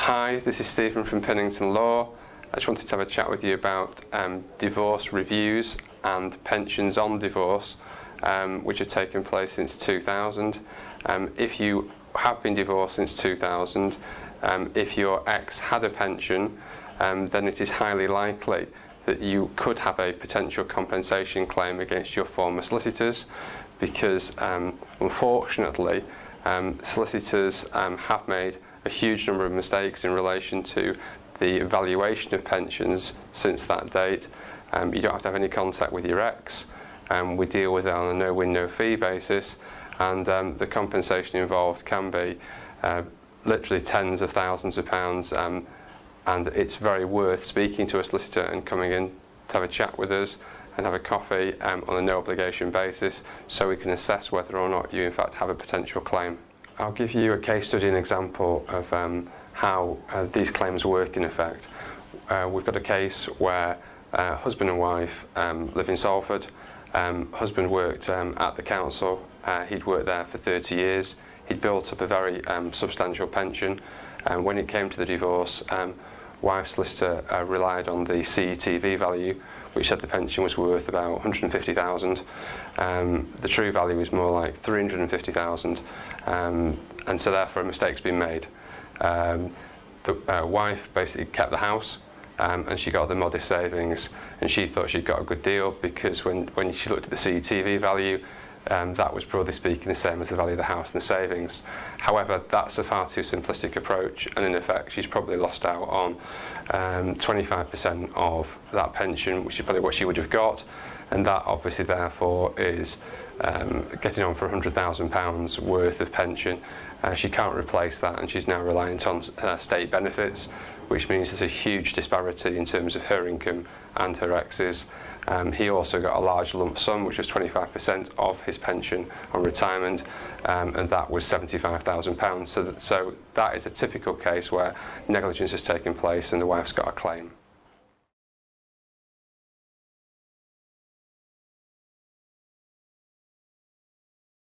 Hi, this is Stephen from Pinnington Law. I just wanted to have a chat with you about divorce reviews and pensions on divorce, which have taken place since 2000. If you have been divorced since 2000, if your ex had a pension, then it is highly likely that you could have a potential compensation claim against your former solicitors, because unfortunately solicitors have made a huge number of mistakes in relation to the valuation of pensions since that date. You don't have to have any contact with your ex. We deal with it on a no-win, no-fee basis, and the compensation involved can be literally tens of thousands of pounds, and it's very worth speaking to a solicitor and coming in to have a chat with us and have a coffee on a no-obligation basis, so we can assess whether or not you in fact have a potential claim. I'll give you a case study and example of how these claims work in effect. We've got a case where husband and wife live in Salford. Husband worked at the council. He'd worked there for 30 years. He'd built up a very substantial pension. When it came to the divorce, wife's solicitor relied on the CETV value, which said the pension was worth about 150,000. The true value was more like 350,000, and so therefore a mistake's been made. The wife basically kept the house, and she got the modest savings, and she thought she'd got a good deal because when she looked at the CETV value, that was broadly speaking the same as the value of the house and the savings. However, that's a far too simplistic approach, and in effect she's probably lost out on 25% of that pension, which is probably what she would have got, and that obviously therefore is getting on for £100,000 worth of pension. She can't replace that, and she's now reliant on state benefits, which means there's a huge disparity in terms of her income and her ex's. He also got a large lump sum, which was 25% of his pension on retirement, and that was £75,000. So that is a typical case where negligence has taken place and the wife's got a claim.